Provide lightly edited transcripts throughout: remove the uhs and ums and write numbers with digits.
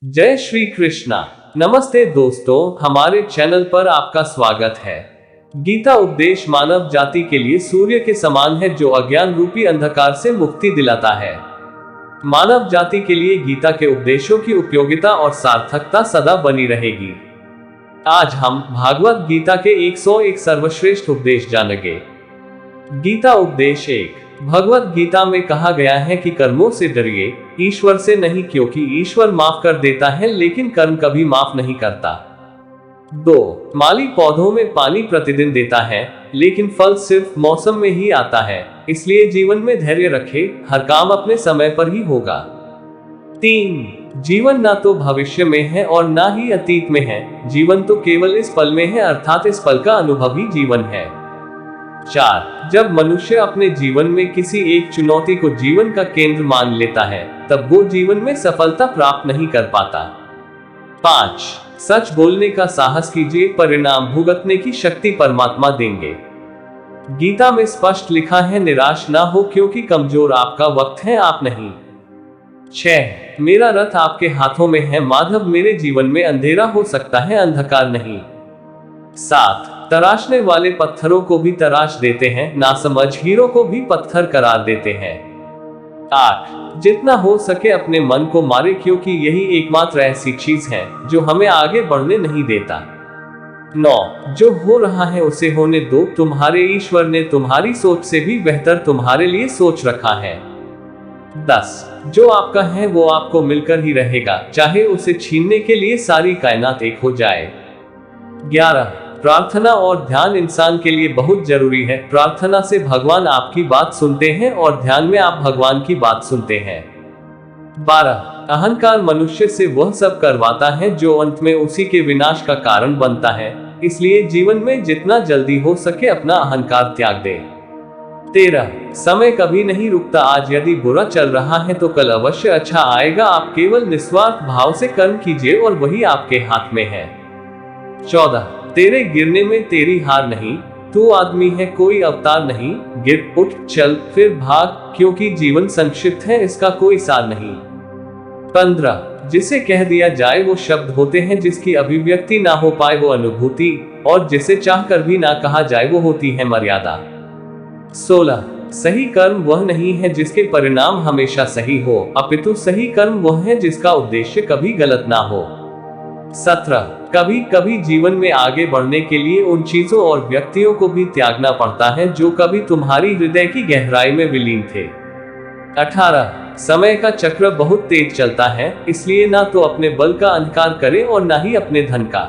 जय श्री कृष्णा। नमस्ते दोस्तों, हमारे चैनल पर आपका स्वागत है। गीता उपदेश मानव जाति के लिए सूर्य के समान है जो अज्ञान रूपी अंधकार से मुक्ति दिलाता है। मानव जाति के लिए गीता के उपदेशों की उपयोगिता और सार्थकता सदा बनी रहेगी। आज हम भागवत गीता के 101 सर्वश्रेष्ठ उपदेश जानेंगे। गीता उपदेश 1। भगवत गीता में कहा गया है कि कर्मों से डरिए, ईश्वर से नहीं, क्योंकि ईश्वर माफ कर देता है लेकिन कर्म कभी माफ नहीं करता। 2। माली पौधों में पानी प्रतिदिन देता है लेकिन फल सिर्फ मौसम में ही आता है, इसलिए जीवन में धैर्य रखे, हर काम अपने समय पर ही होगा। 3। जीवन ना तो भविष्य में है और ना ही अतीत में है, जीवन तो केवल इस पल में है, अर्थात इस पल का अनुभव ही जीवन है। 4। जब मनुष्य अपने जीवन में किसी एक चुनौती को जीवन का केंद्र मान लेता है तब वो जीवन में सफलता प्राप्त नहीं कर पाता। 5। सच बोलने का साहस कीजिए, परिणाम भुगतने की शक्ति परमात्मा देंगे। गीता में स्पष्ट लिखा है, निराश ना हो क्योंकि कमजोर आपका वक्त है, आप नहीं। 6। मेरा रथ आपके हाथों में है माधव, मेरे जीवन में अंधेरा हो सकता है, अंधकार नहीं। 7। तराशने वाले पत्थरों को भी तराश देते हैं, नासमझ हीरो को भी पत्थर करार देते हैं। 8। जितना हो सके अपने मन को मारे, क्योंकि यही एकमात्र ऐसी चीज है जो हमें आगे बढ़ने नहीं देता। 9। जो हो रहा है उसे होने दो, तुम्हारे ईश्वर ने तुम्हारी सोच से भी बेहतर तुम्हारे लिए सोच रखा है। 10। जो आपका है वो आपको मिलकर ही रहेगा, चाहे उसे छीनने के लिए सारी कायनात एक हो जाए। 11। प्रार्थना और ध्यान इंसान के लिए बहुत जरूरी है। प्रार्थना से भगवान आपकी बात सुनते हैं और ध्यान में आप भगवान की बात सुनते हैं। 12। अहंकार मनुष्य से वह सब करवाता है जो अंत में उसी के विनाश का कारण बनता है, इसलिए जीवन में जितना जल्दी हो सके अपना अहंकार त्याग दे। 13। समय कभी नहीं रुकता, आज यदि बुरा चल रहा है तो कल अवश्य अच्छा आएगा, आप केवल निस्वार्थ भाव से कर्म कीजिए और वही आपके हाथ में है। 14। तेरे गिरने में तेरी हार नहीं, तू आदमी है कोई अवतार नहीं, गिर उठ चल फिर भाग, क्योंकि जीवन संक्षिप्त है इसका कोई सार नहीं। 15। जिसे कह दिया जाए वो शब्द होते हैं, जिसकी अभिव्यक्ति ना हो पाए वो अनुभूति, और जिसे चाहकर भी ना कहा जाए वो होती है मर्यादा। 16। सही कर्म वह नहीं है जिसके परिणाम हमेशा सही हो, अपितु सही कर्म वह है जिसका उद्देश्य कभी गलत ना हो। 17। कभी कभी जीवन में आगे बढ़ने के लिए उन चीजों और व्यक्तियों को भी त्यागना पड़ता है जो कभी तुम्हारी हृदय की गहराई में विलीन थे। 18। समय का चक्र बहुत तेज चलता है, इसलिए ना तो अपने बल का अहंकार करें और ना ही अपने धन का।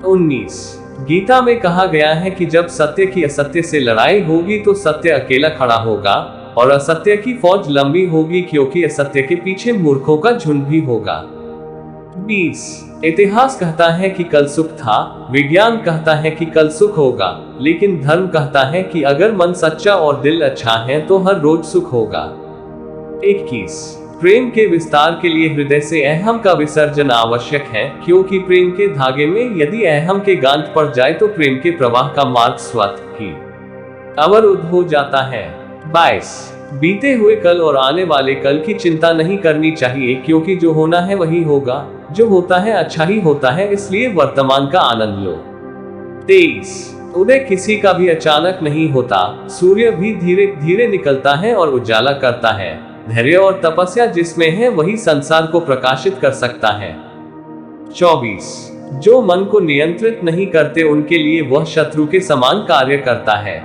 19। गीता में कहा गया है कि जब सत्य की असत्य से लड़ाई होगी तो सत्य अकेला खड़ा होगा और असत्य की फौज लंबी होगी, क्योंकि असत्य के पीछे मूर्खों का झुंड भी होगा। 20। इतिहास कहता है कि कल सुख था, विज्ञान कहता है कि कल सुख होगा, लेकिन धर्म कहता है कि अगर मन सच्चा और दिल अच्छा है तो हर रोज सुख होगा। 21। प्रेम के विस्तार के लिए हृदय से अहम का विसर्जन आवश्यक है, क्योंकि प्रेम के धागे में यदि अहम के गांठ पड़ जाए तो प्रेम के प्रवाह का मार्ग स्वतः ही अवरुद्ध हो जाता है। 22। बीते हुए कल और आने वाले कल की चिंता नहीं करनी चाहिए, क्योंकि जो होना है वही होगा, जो होता है अच्छा ही होता है, इसलिए वर्तमान का आनंद लो। 23। उदय किसी का भी अचानक नहीं होता, सूर्य भी धीरे धीरे निकलता है और उजाला करता है, धैर्य और तपस्या जिसमें है वही संसार को प्रकाशित कर सकता है। 24। जो मन को नियंत्रित नहीं करते उनके लिए वह शत्रु के समान कार्य करता है।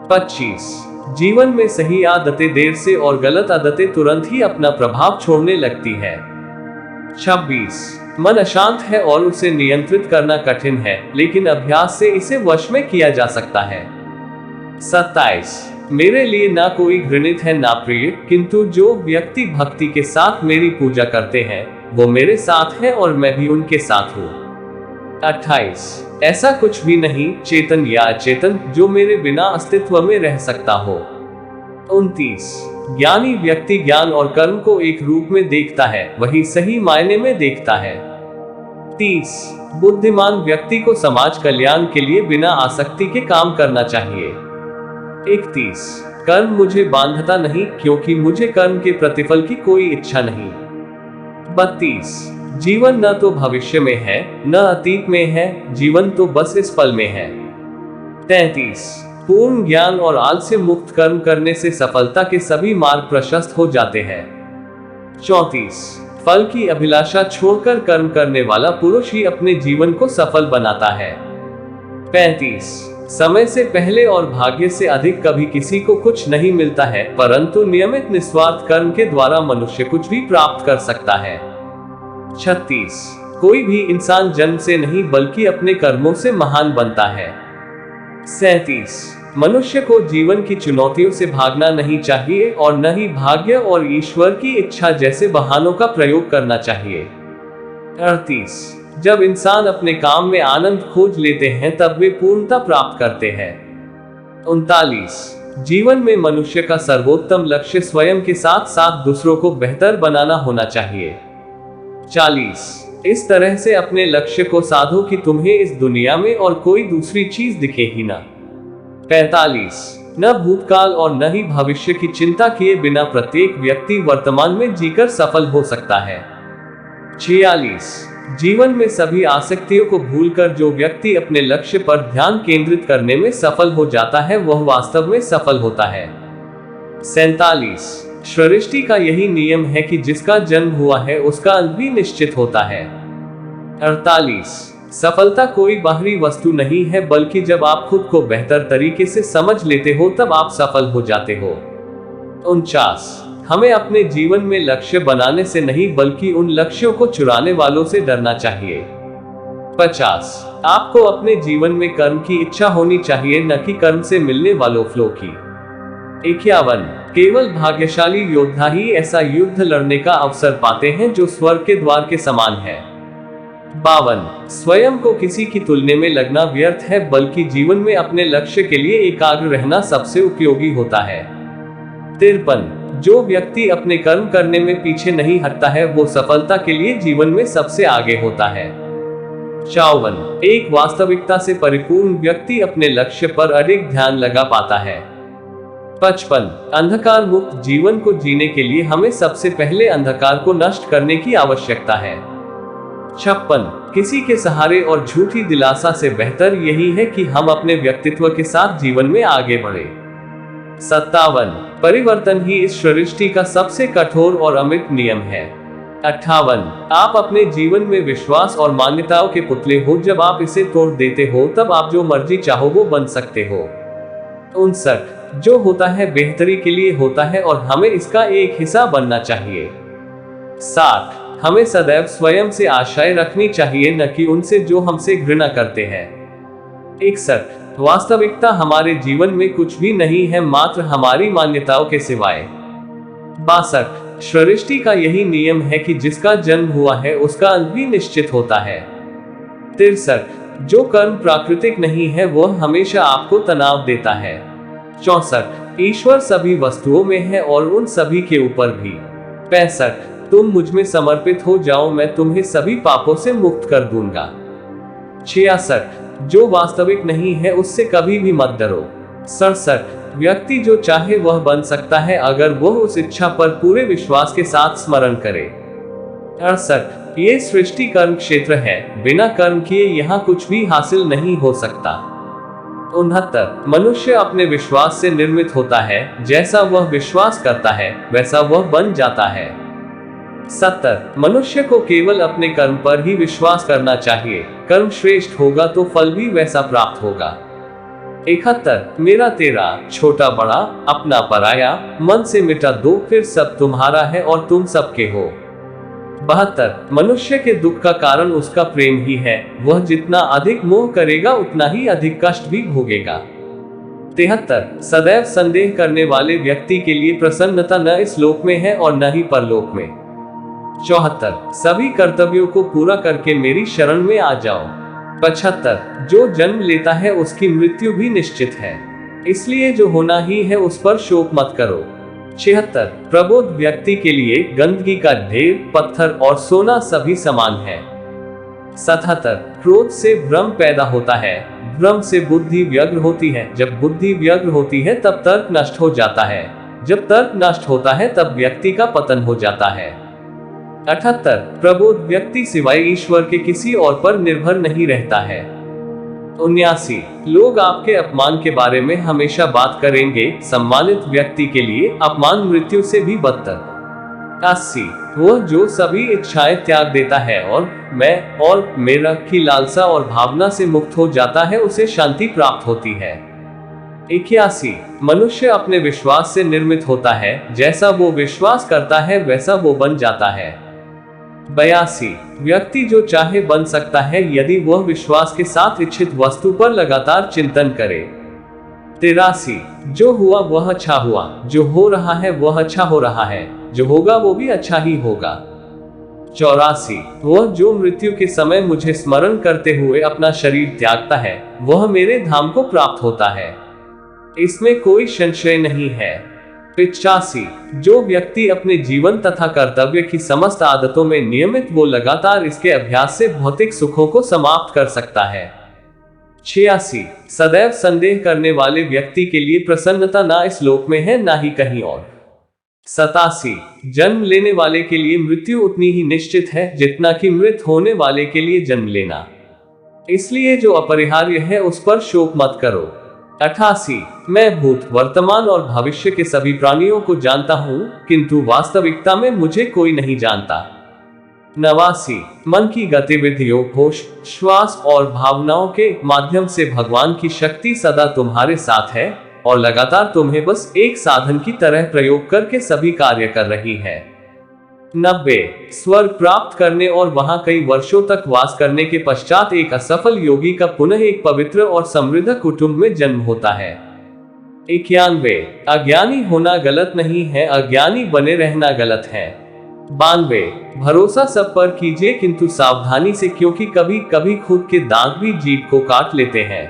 25। जीवन में सही आदतें देर से और गलत आदतें तुरंत ही अपना प्रभाव छोड़ने लगती है। 26। मन अशांत है और उसे नियंत्रित करना कठिन है, लेकिन अभ्यास से इसे वश में किया जा सकता है। 27। मेरे लिए ना कोई घृणित है ना प्रिय, किंतु जो व्यक्ति भक्ति के साथ मेरी पूजा करते हैं वो मेरे साथ है और मैं भी उनके साथ हूँ। 28। ऐसा कुछ भी नहीं, चेतन या अचेतन, जो मेरे बिना अस्तित्व में रह सकता हो। 29। ज्ञानी व्यक्ति ज्ञान और कर्म को एक रूप में देखता है, वही सही मायने में देखता है। 30। बुद्धिमान व्यक्ति को समाज कल्याण के लिए बिना आसक्ति के काम करना चाहिए। 31। कर्म मुझे बांधता नहीं, क्योंकि मुझे कर्म के प्रतिफल की कोई इच्छा नहीं। 32 जीवन न तो भविष्य में है न अतीत में है, जीवन तो बस इस पल में है। 33 पूर्ण ज्ञान और आलस्य मुक्त कर्म करने से सफलता के सभी मार्ग प्रशस्त हो जाते हैं। 34 फल की अभिलाषा छोड़कर कर्म करने वाला पुरुष ही अपने जीवन को सफल बनाता है। 35 समय से पहले और भाग्य से अधिक कभी किसी को कुछ नहीं मिलता है, परंतु नियमित निस्वार्थ कर्म के द्वारा मनुष्य कुछ भी प्राप्त कर सकता है। 36 कोई भी इंसान जन्म से नहीं बल्कि अपने कर्मों से महान बनता है। 37 मनुष्य को जीवन की चुनौतियों से भागना नहीं चाहिए और न ही भाग्य और ईश्वर की इच्छा जैसे बहानों का प्रयोग करना चाहिए। 38 जब इंसान अपने काम में आनंद खोज लेते हैं तब वे पूर्णता प्राप्त करते हैं। 39 जीवन में मनुष्य का सर्वोत्तम लक्ष्य स्वयं के साथ साथ दूसरों को बेहतर बनाना होना चाहिए। 40 इस तरह से अपने लक्ष्य को साधो कि तुम्हें इस दुनिया में और कोई दूसरी चीज दिखे ही ना। 45 न भूतकाल और न ही भविष्य की चिंता किए बिना प्रत्येक व्यक्ति वर्तमान में जीकर सफल हो सकता है। 46 जीवन में सभी आसक्तियों को भूलकर जो व्यक्ति अपने लक्ष्य पर ध्यान केंद्रित करने में सफल हो जाता है वह वास्तव में सफल होता है। 47 सृष्टि का यही नियम है कि जिसका जन्म हुआ है उसका अंत भी निश्चित होता है। 48 सफलता कोई बाहरी वस्तु नहीं है, बल्कि जब आप खुद को बेहतर तरीके से समझ लेते हो तब आप सफल हो जाते हो। 49 हमें अपने जीवन में लक्ष्य बनाने से नहीं बल्कि उन लक्ष्यों को चुराने वालों से डरना चाहिए। 50 आपको अपने जीवन में कर्म की इच्छा होनी चाहिए, न कि कर्म से मिलने वालों फलों की। 51 केवल भाग्यशाली योद्धा ही ऐसा युद्ध लड़ने का अवसर पाते हैं जो स्वर्ग के द्वार के समान है। 52 स्वयं को किसी की तुलने में लगना व्यर्थ है, बल्कि जीवन में अपने लक्ष्य के लिए एकाग्र रहना सबसे उपयोगी होता है। 53 जो व्यक्ति अपने कर्म करने में पीछे नहीं हटता है वो सफलता के लिए जीवन में सबसे आगे होता है। 54 एक वास्तविकता से परिपूर्ण व्यक्ति अपने लक्ष्य पर अधिक ध्यान लगा पाता है। 55 अंधकार मुक्त जीवन को जीने के लिए हमें सबसे पहले अंधकार को नष्ट करने की आवश्यकता है। 56 किसी के सहारे और झूठी दिलासा से बेहतर यही है कि हम अपने व्यक्तित्व के साथ जीवन में आगे बढ़े। 57 परिवर्तन ही इस सृष्टि का सबसे कठोर और अमिट नियम है। 58 आप अपने जीवन में विश्वास और मान्यताओं के पुतले हो, जब आप इसे तोड़ देते हो तब आप जो मर्जी चाहो वो बन सकते हो। 59 जो होता है बेहतरी के लिए होता है और हमें इसका एक हिस्सा बनना चाहिए। 60 हमें सदैव स्वयं से आशाएं रखनी चाहिए, न कि उनसे जो हमसे घृणा करते हैं। 61 वास्तविकता हमारे जीवन में कुछ भी नहीं है मात्र हमारी मान्यताओं के सिवाय। 62 सृष्टि का यही नियम है कि जिसका जन्म हुआ है उसका अंत भी निश्चित होता है। 63 जो कर्म प्राकृतिक नहीं है वह हमेशा आपको तनाव देता है। 64 ईश्वर सभी वस्तुओं में है और उन सभी के ऊपर भी। 65 तुम मुझ में समर्पित हो जाओ, मैं तुम्हें सभी पापों से मुक्त कर दूंगा। 66 जो वास्तविक नहीं है उससे कभी भी मत डरो। 67 व्यक्ति जो चाहे वह बन सकता है अगर वह उस इच्छा पर पूरे विश्वास के साथ स्मरण करे। 68 ये सृष्टि कर्म क्षेत्र है, बिना कर्म किए यहाँ कुछ भी हासिल नहीं हो सकता। 69 मनुष्य अपने विश्वास से निर्मित होता है, जैसा वह विश्वास करता है वैसा वह बन जाता है। 70 मनुष्य को केवल अपने कर्म पर ही विश्वास करना चाहिए, कर्म श्रेष्ठ होगा तो फल भी वैसा प्राप्त होगा। 71 मेरा तेरा, छोटा बड़ा अपना पराया, मन से मिटा दो फिर सब तुम्हारा है और तुम सबके हो। 72 मनुष्य के दुख का कारण उसका प्रेम ही है, वह जितना अधिक मोह करेगा उतना ही अधिक कष्ट भी भोगेगा। 73 सदैव संदेह करने वाले व्यक्ति के लिए प्रसन्नता न इस लोक में है और न ही परलोक में। 74 सभी कर्तव्यों को पूरा करके मेरी शरण में आ जाओ। 75 जो जन्म लेता है उसकी मृत्यु भी निश्चित है, इसलिए जो होना ही है उस पर शोक मत करो। 76 प्रबोध व्यक्ति के लिए गंदगी का ढेर, पत्थर और सोना सभी समान है। 77 क्रोध से भ्रम पैदा होता है, भ्रम से बुद्धि व्यग्र होती है, जब बुद्धि व्यग्र होती है तब तर्क नष्ट हो जाता है, जब तर्क नष्ट होता है तब व्यक्ति का पतन हो जाता है। 78 प्रबोध व्यक्ति सिवाय ईश्वर के किसी और पर निर्भर नहीं रहता है। 79 लोग आपके अपमान के बारे में हमेशा बात करेंगे, सम्मानित व्यक्ति के लिए अपमान मृत्यु से भी बदतर। 80 वह जो सभी इच्छाएं त्याग देता है और मैं और मेरा की लालसा और भावना से मुक्त हो जाता है, उसे शांति प्राप्त होती है। 81 मनुष्य अपने विश्वास से निर्मित होता है, जैसा वो विश्वास करता है वैसा वो बन जाता है। 82 व्यक्ति जो चाहे बन सकता है यदि वह विश्वास के साथ इच्छित वस्तु पर लगातार चिंतन करे। 83 जो हुआ वह अच्छा हुआ, जो हो रहा है वह अच्छा हो रहा है, जो होगा वो भी अच्छा ही होगा। 84 वह जो मृत्यु के समय मुझे स्मरण करते हुए अपना शरीर त्यागता है, वह मेरे धाम को प्राप्त होता है, इसमें कोई संशय नहीं है। 85 जो व्यक्ति अपने जीवन तथा कर्तव्य की समस्त आदतों में नियमित वो लगातार इसके अभ्यास से भौतिक सुखों को समाप्त कर सकता है। 86 सदैव संदेह करने वाले व्यक्ति के लिए प्रसन्नता ना इस लोक में है ना ही कहीं और। 87 जन्म लेने वाले के लिए मृत्यु उतनी ही निश्चित है जितना कि मृत होने वाले के लिए जन्म लेना, इसलिए जो अपरिहार्य है उस पर शोक मत करो। 88 मैं भूत, वर्तमान और भविष्य के सभी प्राणियों को जानता हूँ, किंतु वास्तविकता में मुझे कोई नहीं जानता। 89 मन की गतिविधियों, होश, श्वास और भावनाओं के माध्यम से भगवान की शक्ति सदा तुम्हारे साथ है और लगातार तुम्हें बस एक साधन की तरह प्रयोग करके सभी कार्य कर रही है। 90 स्वर्ग प्राप्त करने और वहां कई वर्षों तक वास करने के पश्चात एक असफल योगी का पुनः एक पवित्र और समृद्ध कुटुंब में जन्म होता है। 91 अज्ञानी होना गलत नहीं है, अज्ञानी बने रहना गलत है। 92 भरोसा सब पर कीजिए किंतु सावधानी से, क्योंकि कभी कभी खुद के दांत भी जीभ को काट लेते हैं।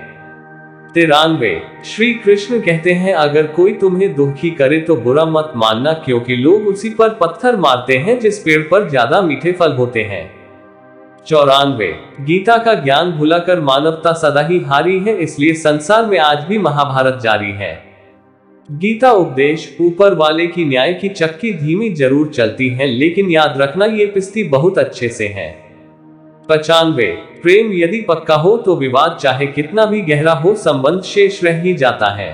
93 श्री कृष्ण कहते हैं अगर कोई तुम्हें दुखी करे तो बुरा मत मानना, क्योंकि लोग उसी पर पत्थर मारते हैं जिस पेड़ पर ज्यादा मीठे फल होते हैं। 94 गीता का ज्ञान भुलाकर मानवता सदा ही हारी है, इसलिए संसार में आज भी महाभारत जारी है। गीता उपदेश ऊपर वाले की न्याय की चक्की धीमी जरूर चलती है, लेकिन याद रखना ये पिस्ती बहुत अच्छे से है। 95 प्रेम यदि पक्का हो तो विवाद चाहे कितना भी गहरा हो संबंध शेष रह ही जाता है।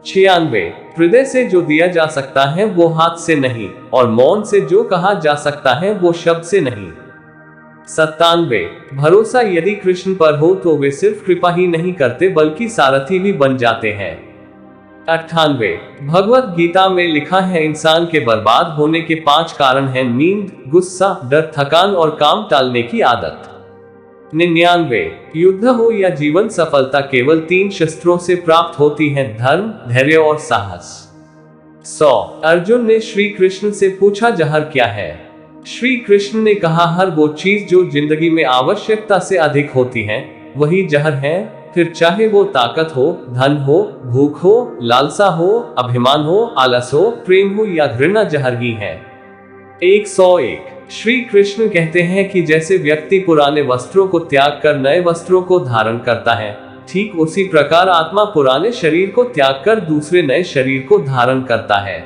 96 हृदय से जो दिया जा सकता है वो हाथ से नहीं, और मौन से जो कहा जा सकता है वो शब्द से नहीं। 97 भरोसा यदि कृष्ण पर हो तो वे सिर्फ कृपा ही नहीं करते बल्कि सारथी भी बन जाते हैं। 98 भगवत गीता में लिखा है इंसान के बर्बाद होने के 5 कारण हैं नींद, गुस्सा, डर, थकान और काम टालने की आदत। 99 युद्ध हो या जीवन सफलता केवल 3 शस्त्रों से प्राप्त होती है, धर्म, धैर्य और साहस। 100 अर्जुन ने श्री कृष्ण से पूछा जहर क्या है? श्री कृष्ण ने कहा हर वो चीज जो जिंदगी में आवश्यकता से अधिक होती है वही जहर है, फिर चाहे वो ताकत हो, धन हो, भूख हो, लालसा हो, अभिमान हो, आलस हो, प्रेम हो या घृणा, जहर ही है। 101 श्री कृष्ण कहते हैं कि जैसे व्यक्ति पुराने वस्त्रों को त्याग कर नए वस्त्रों को धारण करता है, ठीक उसी प्रकार आत्मा पुराने शरीर को त्याग कर दूसरे नए शरीर को धारण करता है।